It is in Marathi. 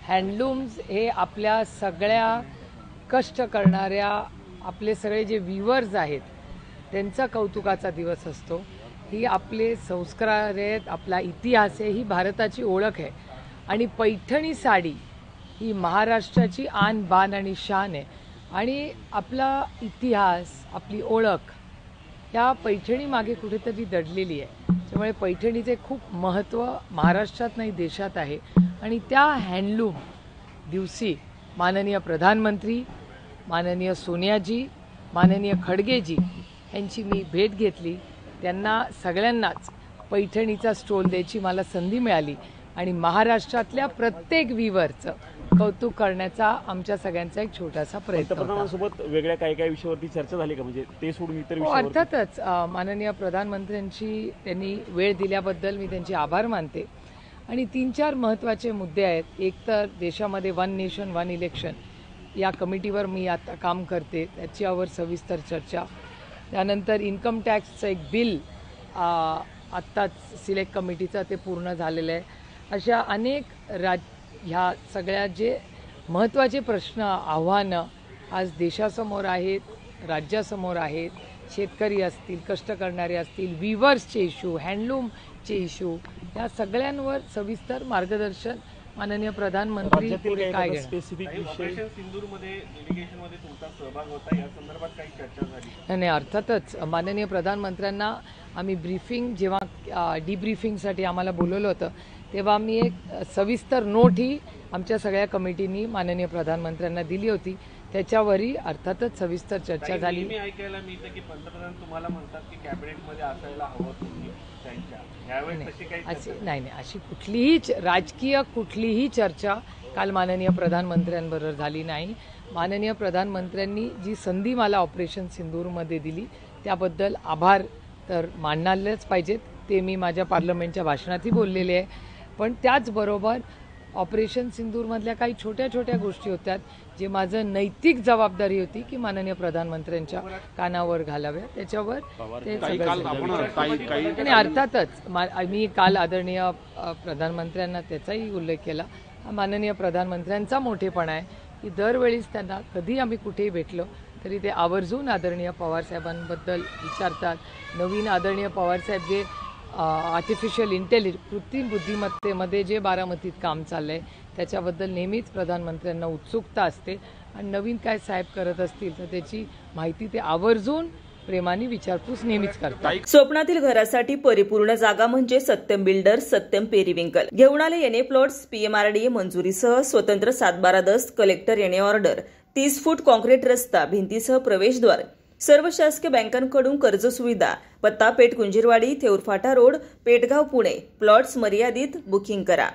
हँडलूम्स हे आपल्या सगळ्या कष्ट करणाऱ्या आपले सगळे जे व्हीवर्स आहेत त्यांचा कौतुकाचा दिवस असतो। ही आपले संस्कार आहेत, आपला इतिहास आहे, ही भारताची ओळख आहे आणि पैठणी साडी ही महाराष्ट्राची आन बान आणि शान आहे आणि आपला इतिहास, आपली ओळख या पैठणी मागे कुठेतरी दडलेली आहे। त्यामुळे पैठणीचे खूप महत्त्व महाराष्ट्रात नाही देशात आहे आणि त्या हँडलूम दिवशी माननीय प्रधानमंत्री, माननीय सोनियाजी, माननीय खडगेजी यांची मी भेट घेतली। त्यांना सगळ्यांनाच पैठणीचा स्टॉल द्यायची मला संधी मिळाली आणि महाराष्ट्रातल्या प्रत्येक व्हीवरचं कौतुक करण्याचा आमच्या सगळ्यांचा एक छोटासा प्रयत्न होता। पंतप्रधानांसोबत वेगळ्या काही विषयावरती चर्चा झाली का, म्हणजे ते सोडून इतर विषयावर? अर्थातच माननीय प्रधानमंत्र्यांची त्यांनी वेळ दिल्याबद्दल मी त्यांचे आभार मानते आणि 3-4 महत्त्वाचे मुद्दे आहेत। एक तर देशामध्ये वन नेशन वन इलेक्शन या कमिटीवर मी आता काम करते, त्याच्यावर सविस्तर चर्चा। त्यानंतर इन्कम टॅक्सचं एक बिल आत्ताच सिलेक्ट कमिटीचं ते पूर्ण झालेलं आहे। अशा अनेक ह्या सगळ्या जे महत्त्वाचे प्रश्न आव्हानं आज देशासमोर आहेत, राज्यासमोर आहेत, शेतकरी असतील, कष्ट करणारे असतील, व्हीवर्सचे इश्यू, हँडलूमचे इश्यू, या सगळ्यांवर सविस्तर मार्गदर्शन माननीय प्रधानमंत्री पुढे काय घेणार। ऑपरेशन सिंदूरमध्ये डेलिगेशनमध्ये तुमचा सहभाग होता, या संदर्भात काही चर्चा झाली? नाही, अर्थातच माननीय प्रधानमंत्र्यांना आम्ही ब्रीफिंग जेव्हा डिब्रीफिंगसाठी आम्हाला बोलवलं होतं तेव्हा आम्ही एक सविस्तर नोट ही आमच्या सगळ्या कमिटीनी माननीय प्रधानमंत्र्यांना दिली होती। त्याच्यावरही अर्थातच सविस्तर चर्चा झाली। मी ऐकायला मिळतं की पंतप्रधान तुम्हाला म्हणतात की कॅबिनेटमध्ये असायला हवं तुम्ही त्यांच्या, यावेळी तशी काही नाही, अशी कुठलीही राजकीय कुठलीही चर्चा काल माननीय प्रधानमंत्र्यांबरोबर झाली नाही। माननीय प्रधानमंत्र्यांनी जी संधी मला ऑपरेशन सिंदूरमध्ये दिली त्याबद्दल आभार तर मानणारच पाहिजेत, ते मी माझ्या पार्लमेंटच्या भाषणातही बोललेले आहे। पण त्याचबरोबर ऑपरेशन सिंदूरमधल्या काही छोट्या गोष्टी होत्या जे माझं नैतिक जबाबदारी होती की माननीय प्रधानमंत्र्यांच्या कानावर घालाव्या, त्याच्यावर ते सगळं। आणि अर्थातच मी काल आदरणीय प्रधानमंत्र्यांना त्याचाही उल्लेख केला। माननीय प्रधानमंत्र्यांचा मोठेपणा आहे की दरवेळीच त्यांना कधी आम्ही कुठेही भेटलो तरी ते आवर्जून आदरणीय पवारसाहेबांबद्दल विचारतात। नवीन आदरणीय पवारसाहेब जे आर्टिफिशियल इंटेलिजन्स कृत्रिम बुद्धिमत्तेमध्ये जे बारामतीत काम चाललं आहे त्याच्याबद्दल नेहमीच प्रधानमंत्र्यांना उत्सुकता असते आणि नवीन काय साहेब करत असतील तर त्याची माहिती ते आवर्जून प्रेमाने विचारपूस नेहमीच करतात। स्वप्नातील घरासाठी परिपूर्ण जागा म्हणजे सत्यम बिल्डर्स, सत्यम पेरिविंकल घेऊन आले एनए प्लॉट्स, पीएमआरडीए मंजुरीसह स्वतंत्र 7/12 दस्त, कलेक्टर एनए ऑर्डर, 30 फूट कॉन्क्रीट रस्ता, भिंतीसह प्रवेशद्वार, सर्व शासकीय बँकांकडून कर्ज सुविधा, पत्ता पेठ कुंजीरवाडी, थेऊरफाटा रोड, पेठगाव, पुणे। प्लॉट्स मर्यादित, बुकिंग करा।